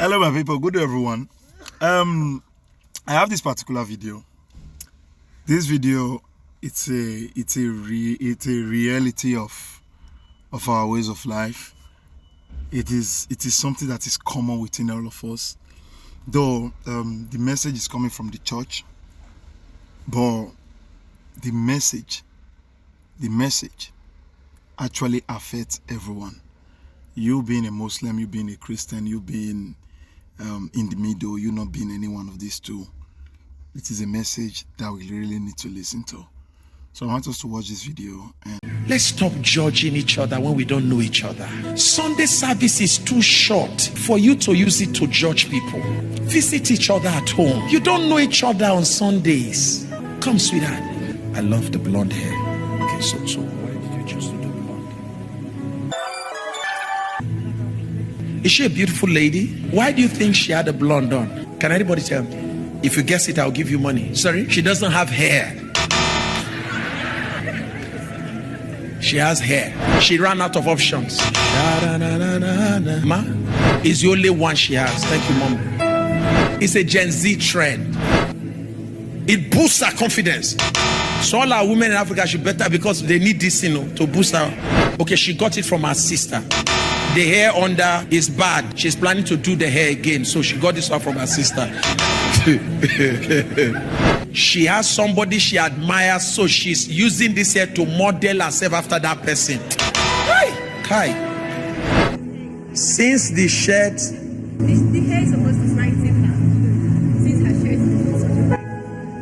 Hello, my people. Good day, everyone. I have this particular video. This video, it's a reality of our ways of life. It is something that is common within all of us. Though the message is coming from the church, but the message actually affects everyone. You being a Muslim, you being a Christian, you being in the middle, you not being any one of these two. It is a message that we really need to listen to. So I want us to watch this video. And let's stop judging each other when we don't know each other. Sunday service is too short for you to use it to judge people. Visit each other at home. You don't know each other on Sundays. Come, sweetheart. I love the blonde hair. Okay, so why did you choose to do blonde? Is she a beautiful lady? Why do you think she had a blonde on? Can anybody tell me? If you guess it, I'll give you money. Sorry? She doesn't have hair. She has hair. She ran out of options. Ma is the only one she has. Thank you, Mom. It's a Gen Z trend. It boosts her confidence. So all our women in Africa should better, because they need this, to boost her. Okay, she got it from her sister. The hair under is bad. She's planning to do the hair again, so she got this one from her sister. She has somebody she admires, so she's using this hair to model herself after that person. Kai. Since the shirt, the hair is supposed to frighten her. Since her shirt is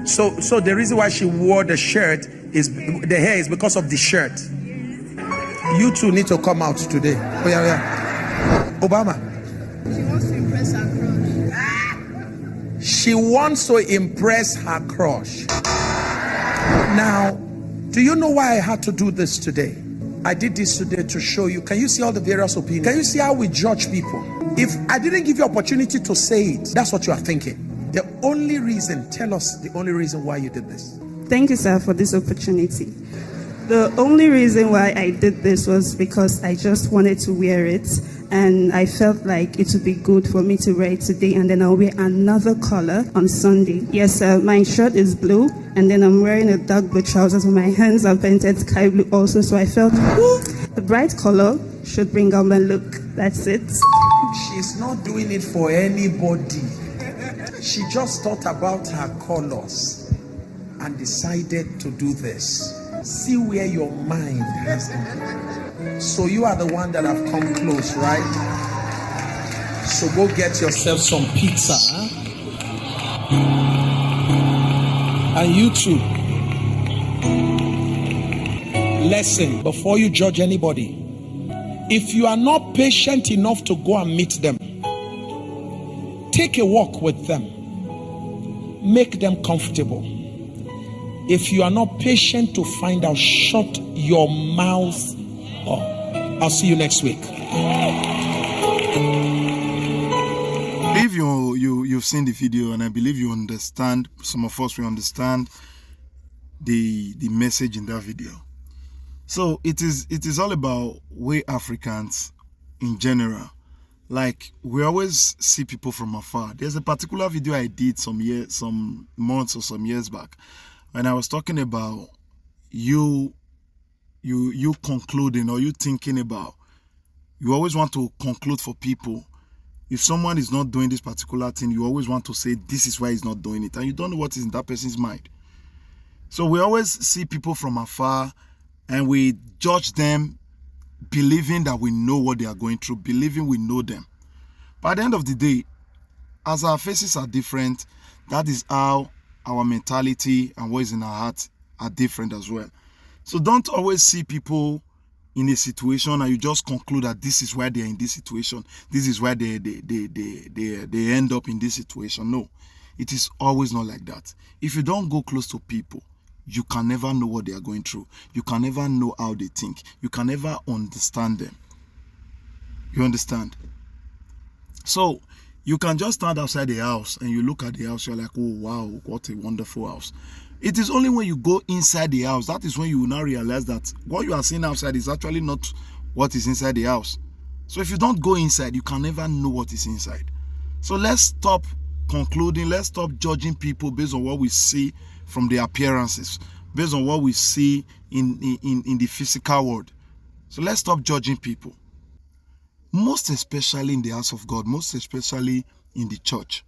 supposed to. So the reason why she wore the shirt is the hair is because of the shirt. You two need to come out today. Oh yeah. Obama. She wants to impress her crush. She wants to impress her crush. Now, do you know why I had to do this today? I did this today to show you. Can you see all the various opinions? Can you see how we judge people? If I didn't give you opportunity to say it, that's what you are thinking. The only reason, tell us the only reason why you did this. Thank you, sir, for this opportunity. The only reason why I did this was because I just wanted to wear it, and I felt like it would be good for me to wear it today, and then I'll wear another color on Sunday. Yes, sir, my shirt is blue, and then I'm wearing a dark blue trousers, and my hands are painted sky blue also, so I felt the bright color should bring out my look. That's it. She's not doing it for anybody. She just thought about her colors and decided to do this. See where your mind has gone. So you are the one that have come close, right? So go get yourself some pizza, huh? And you too. Listen, before you judge anybody, if you are not patient enough to go and meet them, take a walk with them. Make them comfortable. If you are not patient to find out, shut your mouth up. I'll see you next week. I believe you've seen the video, and I believe you understand. Some of us will understand the message in that video. So it is all about we Africans in general. Like, we always see people from afar. There's a particular video I did some months or some years back, when I was talking about you concluding, or you thinking about, you always want to conclude for people. If someone is not doing this particular thing, you always want to say this is why he's not doing it, and you don't know what is in that person's mind. So we always see people from afar and we judge them, believing that we know what they are going through, believing we know them. But at the end of the day, as our faces are different, that is how our mentality and what is in our heart are different as well. So don't always see people in a situation and you just conclude that this is why they're in this situation. This is why they end up in this situation. No, it is always not like that. If you don't go close to people, you can never know what they are going through. You can never know how they think. You can never understand them. You understand? So you can just stand outside the house and you look at the house, you're like, oh wow, what a wonderful house. It is only when you go inside the house, that is when you will now realize that what you are seeing outside is actually not what is inside the house. So if you don't go inside, you can never know what is inside. So let's stop concluding, let's stop judging people based on what we see from their appearances, based on what we see in the physical world. So let's stop judging people. Most especially in the house of God, most especially in the church.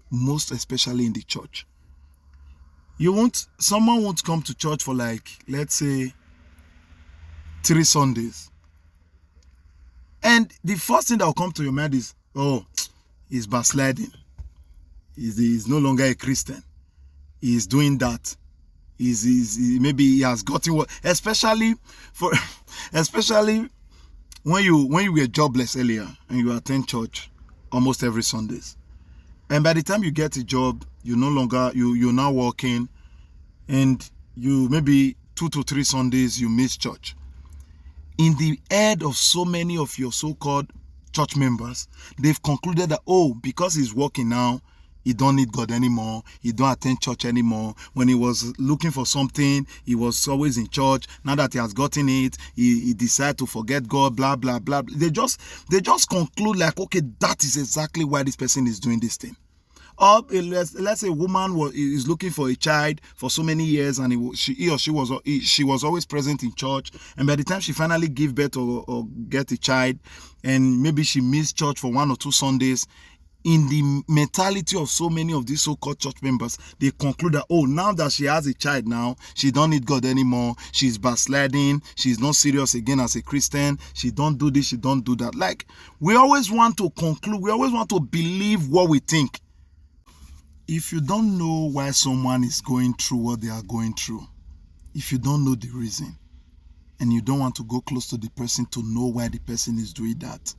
Most especially in the church. Someone won't come to church for like, let's say, 3 Sundays. And the first thing that will come to your mind is, oh, he's backsliding. He's no longer a Christian. He's doing that. Maybe he has gotten what, especially when you were jobless earlier and you attend church almost every Sundays. And by the time you get a job, you're now working, and you maybe 2 to 3 Sundays you miss church. In the head of so many of your so-called church members, they've concluded that, oh, because he's working now, he don't need God anymore. He don't attend church anymore. When he was looking for something, he was always in church. Now that he has gotten it, he decided to forget God, blah, blah, blah. They just conclude like, okay, that is exactly why this person is doing this thing. Or let's say a woman is looking for a child for so many years, and she was always present in church, and by the time she finally give birth or get a child, and maybe she missed church for 1 or 2 Sundays, in the mentality of so many of these so-called church members, they conclude that, oh, now that she has a child now, she don't need God anymore. She's backsliding. She's not serious again as a Christian. She don't do this. She don't do that. Like, we always want to conclude. We always want to believe what we think. If you don't know why someone is going through what they are going through, if you don't know the reason, and you don't want to go close to the person to know why the person is doing that,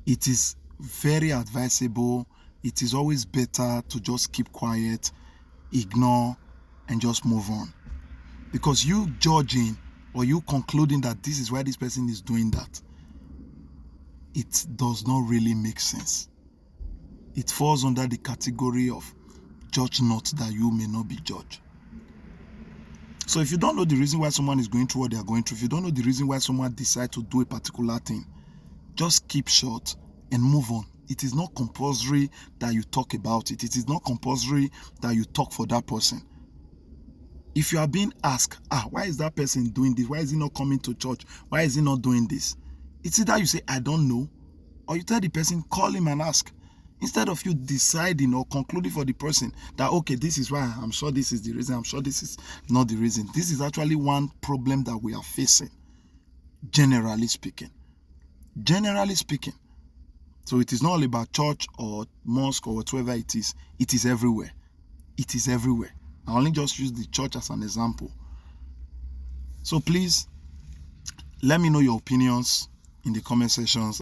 it is very advisable. It is always better to just keep quiet, ignore, and just move on. Because you judging or you concluding that this is why this person is doing that, it does not really make sense. It falls under the category of judge not that you may not be judged. So if you don't know the reason why someone is going through what they are going through, if you don't know the reason why someone decides to do a particular thing, just keep short and move on. It is not compulsory that you talk about it. It is not compulsory that you talk for that person. If you are being asked, why is that person doing this? Why is he not coming to church? Why is he not doing this? It's either you say, I don't know, or you tell the person, call him and ask. Instead of you deciding or concluding for the person that, okay, this is why, I'm sure this is the reason, I'm sure this is not the reason. This is actually one problem that we are facing, generally speaking. Generally speaking. So it is not all about church or mosque or whatever it is. It is everywhere. It is everywhere. I only just use the church as an example. So please, let me know your opinions in the comment sections.